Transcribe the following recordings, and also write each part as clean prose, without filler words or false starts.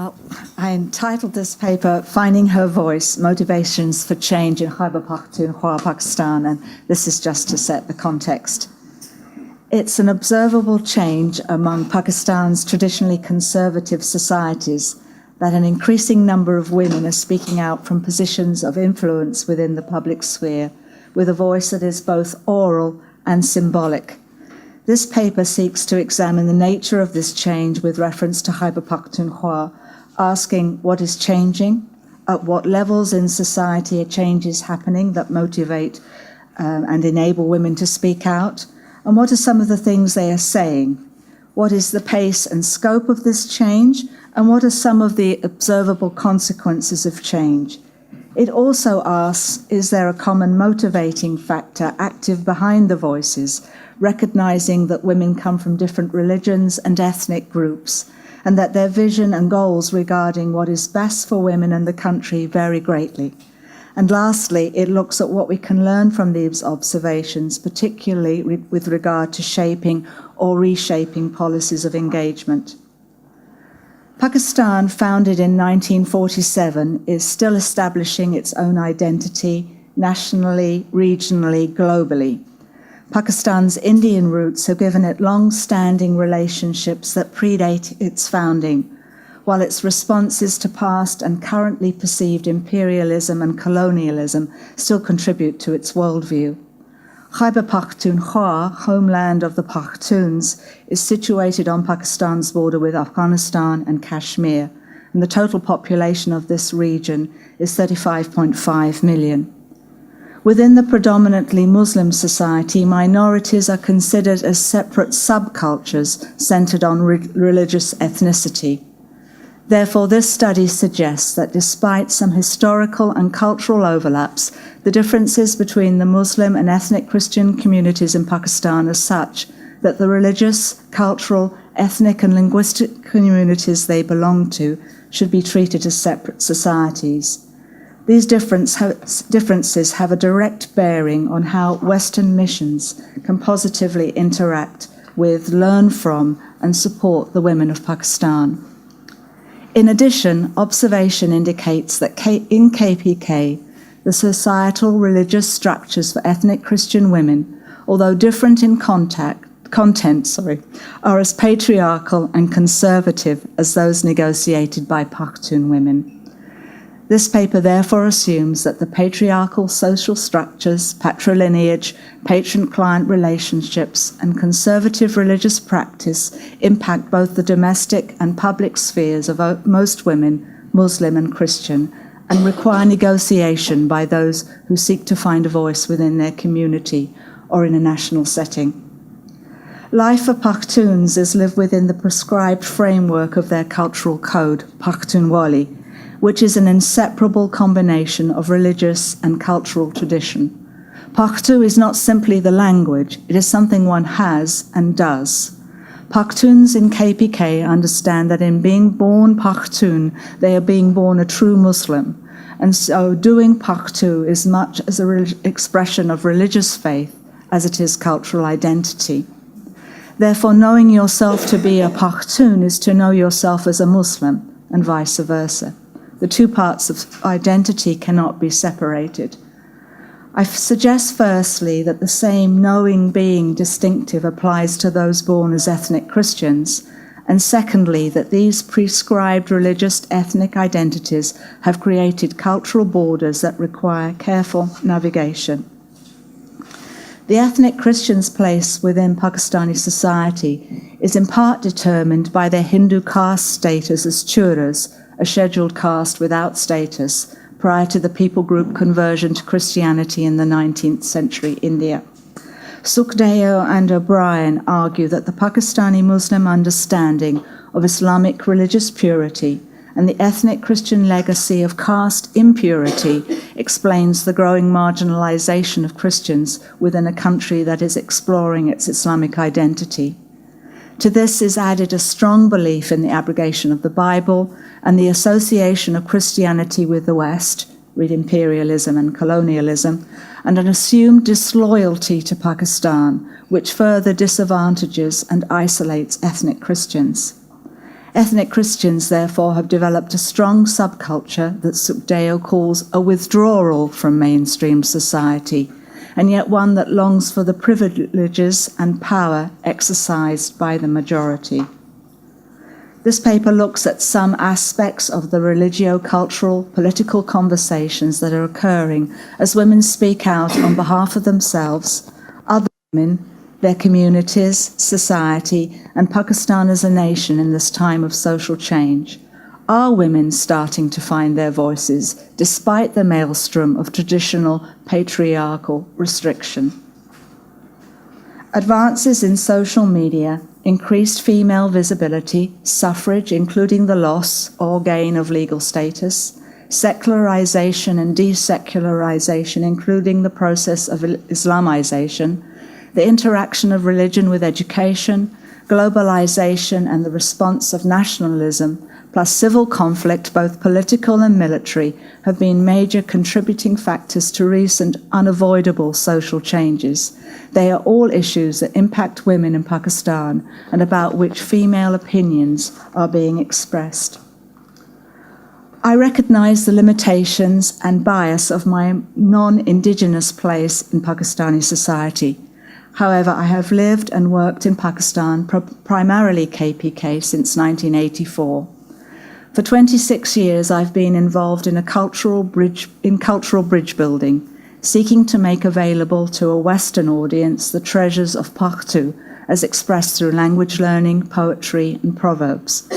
Well, I entitled this paper, Finding Her Voice, Motivations for Change in Khyber Pakhtunkhwa, Pakistan, and this is just to set the context. It's an observable change among Pakistan's traditionally conservative societies that an increasing number of women are speaking out from positions of influence within the public sphere, with a voice that is both oral and symbolic. This paper seeks to examine the nature of this change with reference to Khyber Pakhtunkhwa, asking what is changing, at what levels in society are changes happening that motivate and enable women to speak out, and what are some of the things they are saying. What is the pace and scope of this change, and what are some of the observable consequences of change? It also asks, is there a common motivating factor active behind the voices, recognizing that women come from different religions and ethnic groups, and that their vision and goals regarding what is best for women and the country vary greatly. And lastly, it looks at what we can learn from these observations, particularly with regard to shaping or reshaping policies of engagement. Pakistan, founded in 1947, is still establishing its own identity nationally, regionally, globally. Pakistan's Indian roots have given it long-standing relationships that predate its founding, while its responses to past and currently perceived imperialism and colonialism still contribute to its worldview. Khyber Pakhtunkhwa, homeland of the Pakhtuns, is situated on Pakistan's border with Afghanistan and Kashmir, and the total population of this region is 35.5 million. Within the predominantly Muslim society, minorities are considered as separate subcultures centered on religious ethnicity. Therefore, this study suggests that despite some historical and cultural overlaps, the differences between the Muslim and ethnic Christian communities in Pakistan are such that the religious, cultural, ethnic, and linguistic communities they belong to should be treated as separate societies. These differences have a direct bearing on how Western missions can positively interact with, learn from, and support the women of Pakistan. In addition, observation indicates that in KPK, the societal religious structures for ethnic Christian women, although different in content, are as patriarchal and conservative as those negotiated by Pakhtun women. This paper therefore assumes that the patriarchal social structures, patrilineage, patron-client relationships, and conservative religious practice impact both the domestic and public spheres of most women, Muslim and Christian, and require negotiation by those who seek to find a voice within their community or in a national setting. Life for Pakhtuns is lived within the prescribed framework of their cultural code, Pakhtunwali, which is an inseparable combination of religious and cultural tradition. Pakhtu is not simply the language, it is something one has and does. Pakhtuns in KPK understand that in being born Pakhtun, they are being born a true Muslim, and so doing Pakhtu is much as an expression of religious faith as it is cultural identity. Therefore, knowing yourself to be a Pakhtun is to know yourself as a Muslim, and vice versa. The two parts of identity cannot be separated. I suggest firstly that the same knowing being distinctive applies to those born as ethnic Christians, and secondly that these prescribed religious ethnic identities have created cultural borders that require careful navigation. The ethnic Christians' place within Pakistani society is in part determined by their Hindu caste status as Churas, a scheduled caste without status, prior to the people group conversion to Christianity in the 19th century India. Sukhdeo and O'Brien argue that the Pakistani Muslim understanding of Islamic religious purity and the ethnic Christian legacy of caste impurity explains the growing marginalization of Christians within a country that is exploring its Islamic identity. To this is added a strong belief in the abrogation of the Bible and the association of Christianity with the West, read imperialism and colonialism, and an assumed disloyalty to Pakistan, which further disadvantages and isolates ethnic Christians. Ethnic Christians, therefore, have developed a strong subculture that Sukhdev calls a withdrawal from mainstream society, and yet one that longs for the privileges and power exercised by the majority. This paper looks at some aspects of the religio-cultural political conversations that are occurring as women speak out on behalf of themselves, other women, their communities, society, and Pakistan as a nation in this time of social change. Are women starting to find their voices despite the maelstrom of traditional patriarchal restriction? Advances in social media, increased female visibility, suffrage, including the loss or gain of legal status, secularization and desecularization, including the process of Islamization, the interaction of religion with education, globalization and the response of nationalism, plus civil conflict, both political and military, have been major contributing factors to recent unavoidable social changes. They are all issues that impact women in Pakistan and about which female opinions are being expressed. I recognize the limitations and bias of my non-indigenous place in Pakistani society. However, I have lived and worked in Pakistan, primarily KPK, since 1984. For 26 years, I've been involved in cultural bridge building, seeking to make available to a Western audience the treasures of Pakhtu, as expressed through language learning, poetry, and proverbs.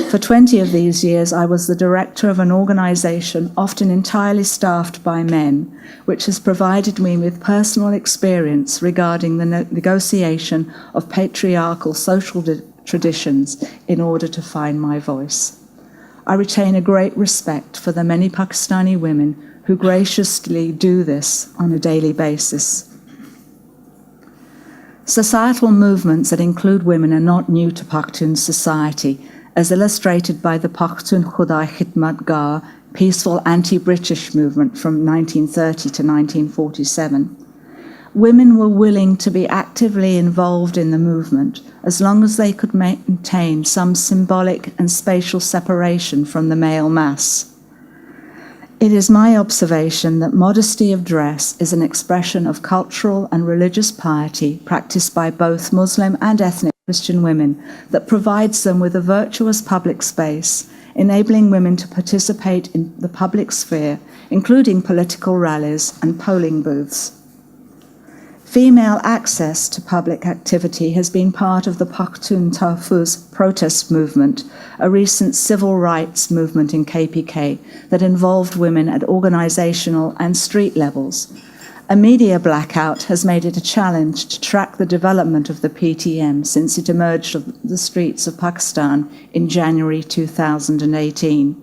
For 20 of these years, I was the director of an organization often entirely staffed by men, which has provided me with personal experience regarding the negotiation of patriarchal social traditions in order to find my voice. I retain a great respect for the many Pakistani women who graciously do this on a daily basis. Societal movements that include women are not new to Pakhtun society, as illustrated by the Pakhtun Khuda Khidmat Gah peaceful anti-British movement from 1930 to 1947. Women were willing to be actively involved in the movement as long as they could maintain some symbolic and spatial separation from the male mass. It is my observation that modesty of dress is an expression of cultural and religious piety practiced by both Muslim and ethnic Christian women that provides them with a virtuous public space, enabling women to participate in the public sphere, including political rallies and polling booths. Female access to public activity has been part of the Pakhtun Tahfuz protest movement, a recent civil rights movement in KPK that involved women at organizational and street levels. A media blackout has made it a challenge to track the development of the PTM since it emerged on the streets of Pakistan in January 2018.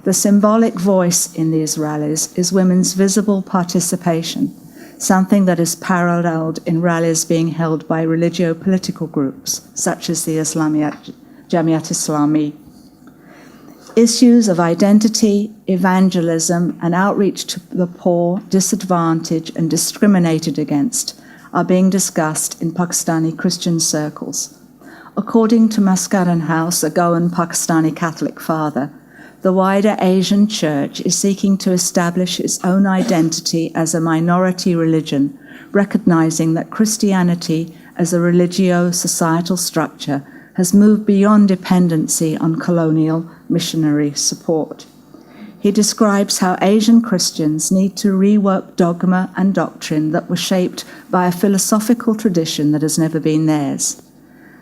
The symbolic voice in these rallies is women's visible participation, something that is paralleled in rallies being held by religio-political groups, such as the Jamiat Islami. Issues of identity, evangelism, and outreach to the poor, disadvantaged, and discriminated against are being discussed in Pakistani Christian circles. According to Maskaran House, a Goan Pakistani Catholic father, the wider Asian Church is seeking to establish its own identity as a minority religion, recognizing that Christianity as a religio-societal structure has moved beyond dependency on colonial missionary support. He describes how Asian Christians need to rework dogma and doctrine that were shaped by a philosophical tradition that has never been theirs.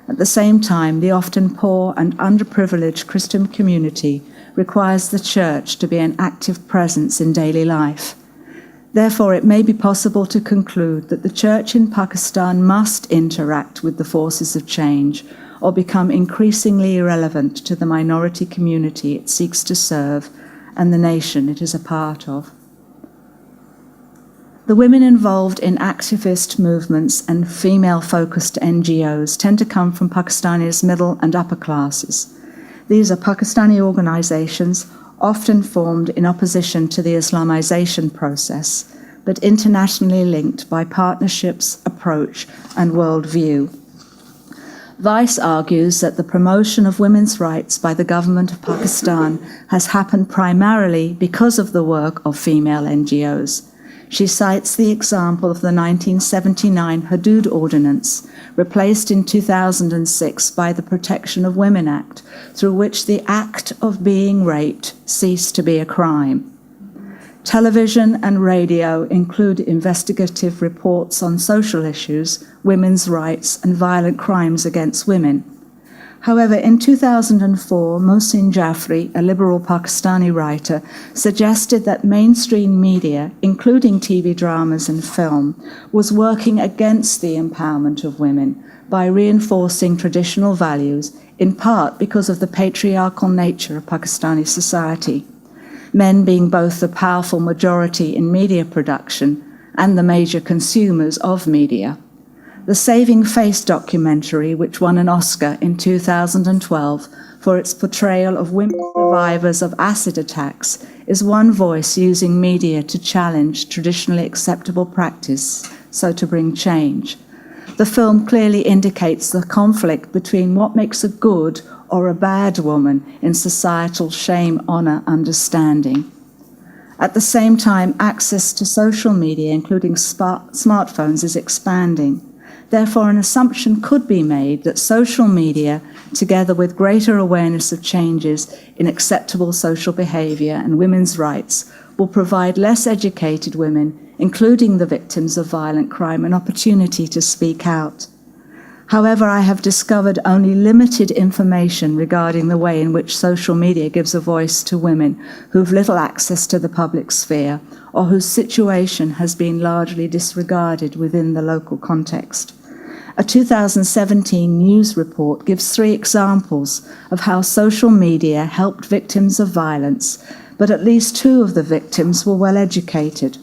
At the same time, the often poor and underprivileged Christian community requires the Church to be an active presence in daily life. Therefore, it may be possible to conclude that the Church in Pakistan must interact with the forces of change or become increasingly irrelevant to the minority community it seeks to serve and the nation it is a part of. The women involved in activist movements and female-focused NGOs tend to come from Pakistani's middle and upper classes. These are Pakistani organizations, often formed in opposition to the Islamization process, but internationally linked by partnerships, approach, and worldview. Vice argues that the promotion of women's rights by the government of Pakistan has happened primarily because of the work of female NGOs. She cites the example of the 1979 Hudud Ordinance, replaced in 2006 by the Protection of Women Act, through which the act of being raped ceased to be a crime. Television and radio include investigative reports on social issues, women's rights, and violent crimes against women. However, in 2004, Mohsin Jafri, a liberal Pakistani writer, suggested that mainstream media, including TV dramas and film, was working against the empowerment of women by reinforcing traditional values, in part because of the patriarchal nature of Pakistani society, men being both the powerful majority in media production and the major consumers of media. The Saving Face documentary, which won an Oscar in 2012 for its portrayal of women survivors of acid attacks, is one voice using media to challenge traditionally acceptable practice, so to bring change. The film clearly indicates the conflict between what makes a good or a bad woman in societal shame, honor, understanding. At the same time, access to social media, including smartphones, is expanding. Therefore, an assumption could be made that social media, together with greater awareness of changes in acceptable social behavior and women's rights, will provide less educated women, including the victims of violent crime, an opportunity to speak out. However, I have discovered only limited information regarding the way in which social media gives a voice to women who've little access to the public sphere or whose situation has been largely disregarded within the local context. A 2017 news report gives 3 examples of how social media helped victims of violence, but at least 2 of the victims were well educated.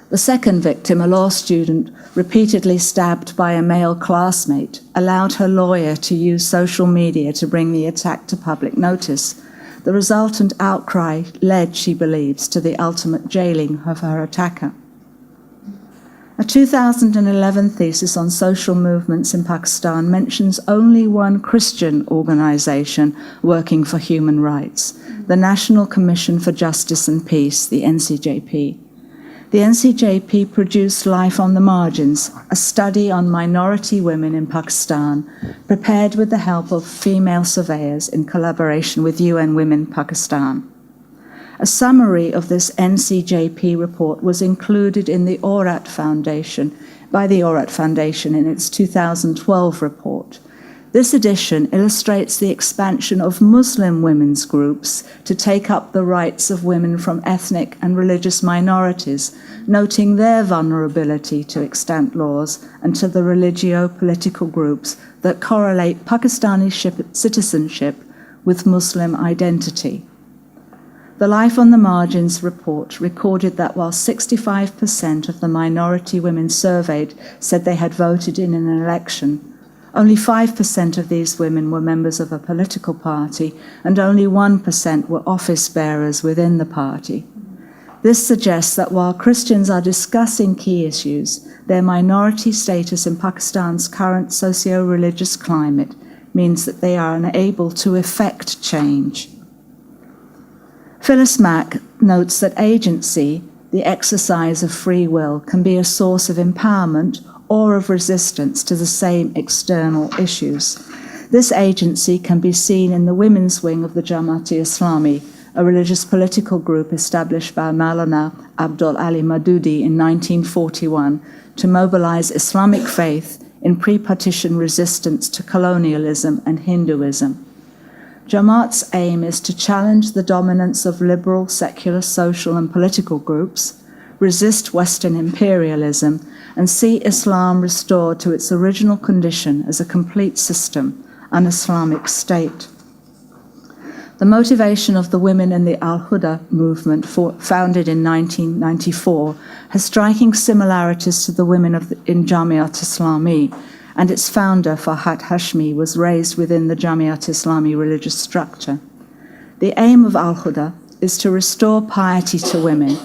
The second victim, a law student repeatedly stabbed by a male classmate, allowed her lawyer to use social media to bring the attack to public notice. The resultant outcry led, she believes, to the ultimate jailing of her attacker. A 2011 thesis on social movements in Pakistan mentions only one Christian organization working for human rights, the National Commission for Justice and Peace, the NCJP. The NCJP produced Life on the Margins, a study on minority women in Pakistan, prepared with the help of female surveyors in collaboration with UN Women Pakistan. A summary of this NCJP report was included in the Aurat Foundation, by the Aurat Foundation in its 2012 report. This edition illustrates the expansion of Muslim women's groups to take up the rights of women from ethnic and religious minorities, noting their vulnerability to extant laws and to the religio-political groups that correlate Pakistani citizenship with Muslim identity. The Life on the Margins report recorded that while 65% of the minority women surveyed said they had voted in an election, only 5% of these women were members of a political party, and only 1% were office bearers within the party. This suggests that while Christians are discussing key issues, their minority status in Pakistan's current socio-religious climate means that they are unable to effect change. Phyllis Mack notes that agency, the exercise of free will, can be a source of empowerment or of resistance to the same external issues. This agency can be seen in the women's wing of the Jamaat-e-Islami, a religious political group established by Maulana Abdul Ali Maududi in 1941 to mobilize Islamic faith in pre-partition resistance to colonialism and Hinduism. Jamaat's aim is to challenge the dominance of liberal, secular, social and political groups, resist Western imperialism, and see Islam restored to its original condition as a complete system, an Islamic state. The motivation of the women in the Al-Huda movement, founded in 1994, has striking similarities to the women in Jamiat Islami, and its founder, Farhat Hashmi, was raised within the Jamiat Islami religious structure. The aim of Al-Huda is to restore piety to women.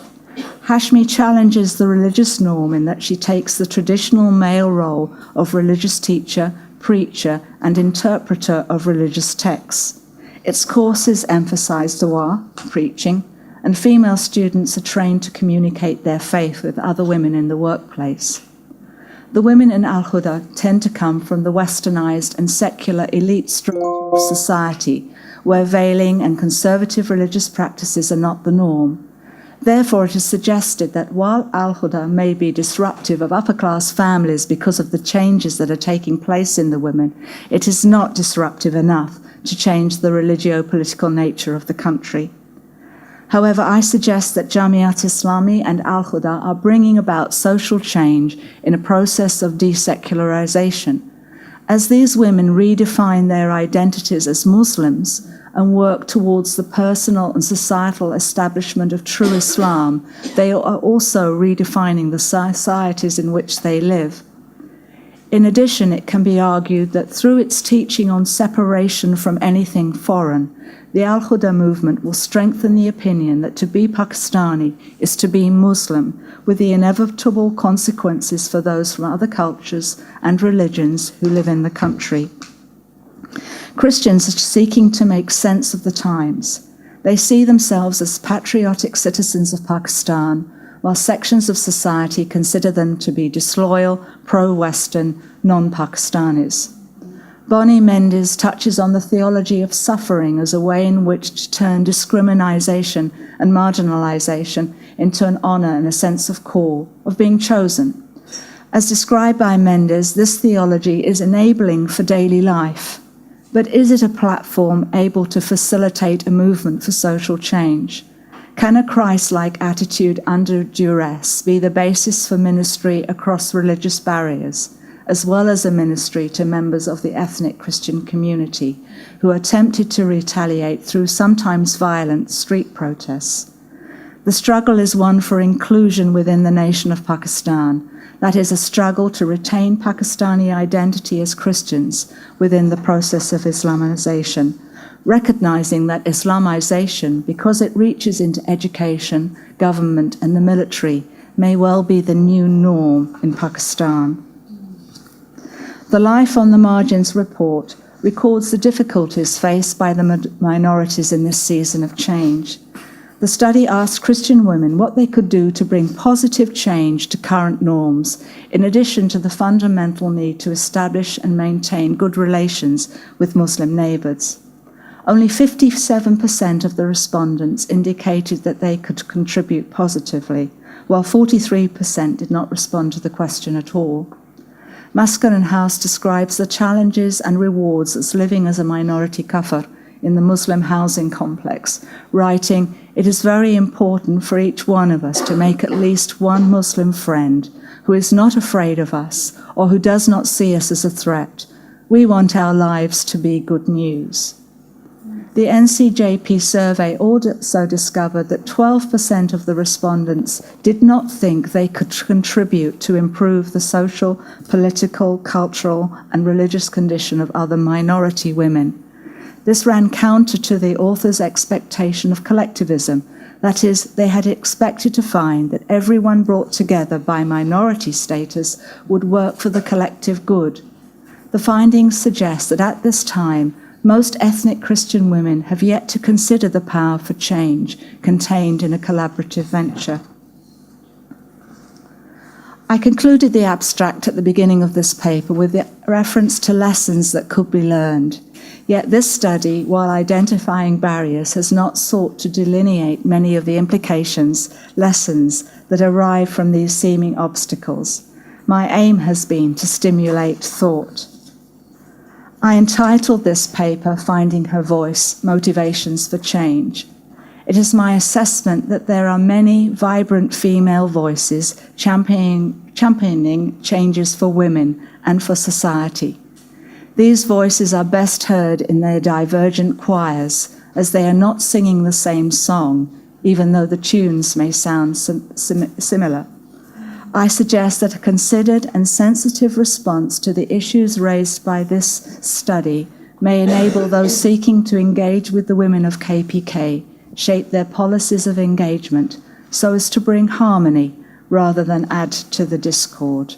Hashmi challenges the religious norm in that she takes the traditional male role of religious teacher, preacher, and interpreter of religious texts. Its courses emphasize dua, preaching, and female students are trained to communicate their faith with other women in the workplace. The women in Al-Huda tend to come from the westernized and secular elite strata of society, where veiling and conservative religious practices are not the norm. Therefore, it is suggested that while Al-Huda may be disruptive of upper-class families because of the changes that are taking place in the women, it is not disruptive enough to change the religio-political nature of the country. However, I suggest that Jamiat Islami and Al-Huda are bringing about social change in a process of desecularization. As these women redefine their identities as Muslims and work towards the personal and societal establishment of true Islam, they are also redefining the societies in which they live. In addition, it can be argued that through its teaching on separation from anything foreign, the Al-Huda movement will strengthen the opinion that to be Pakistani is to be Muslim, with the inevitable consequences for those from other cultures and religions who live in the country. Christians are seeking to make sense of the times. They see themselves as patriotic citizens of Pakistan, while sections of society consider them to be disloyal, pro-Western, non-Pakistanis. Bonnie Mendes touches on the theology of suffering as a way in which to turn discrimination and marginalization into an honor and a sense of call, of being chosen. As described by Mendes, this theology is enabling for daily life. But is it a platform able to facilitate a movement for social change? Can a Christ-like attitude under duress be the basis for ministry across religious barriers, as well as a ministry to members of the ethnic Christian community who are tempted to retaliate through sometimes violent street protests? The struggle is one for inclusion within the nation of Pakistan. That is a struggle to retain Pakistani identity as Christians within the process of Islamization, recognizing that Islamization, because it reaches into education, government, and the military, may well be the new norm in Pakistan. The Life on the Margins report records the difficulties faced by the minorities in this season of change. The study asked Christian women what they could do to bring positive change to current norms, in addition to the fundamental need to establish and maintain good relations with Muslim neighbors. Only 57% of the respondents indicated that they could contribute positively, while 43% did not respond to the question at all. Mascarenhas House describes the challenges and rewards as living as a minority kafir in the Muslim housing complex, writing, "It is very important for each one of us to make at least one Muslim friend who is not afraid of us or who does not see us as a threat. We want our lives to be good news." The NCJP survey also discovered that 12% of the respondents did not think they could contribute to improve the social, political, cultural, and religious condition of other minority women. This ran counter to the author's expectation of collectivism. That is, they had expected to find that everyone brought together by minority status would work for the collective good. The findings suggest that at this time, most ethnic Christian women have yet to consider the power for change contained in a collaborative venture. I concluded the abstract at the beginning of this paper with the reference to lessons that could be learned. Yet this study, while identifying barriers, has not sought to delineate many of the implications, lessons that arise from these seeming obstacles. My aim has been to stimulate thought. I entitled this paper, Finding Her Voice, Motivations for Change. It is my assessment that there are many vibrant female voices championing changes for women and for society. These voices are best heard in their divergent choirs, as they are not singing the same song, even though the tunes may sound similar. I suggest that a considered and sensitive response to the issues raised by this study may enable those seeking to engage with the women of KPK shape their policies of engagement so as to bring harmony rather than add to the discord.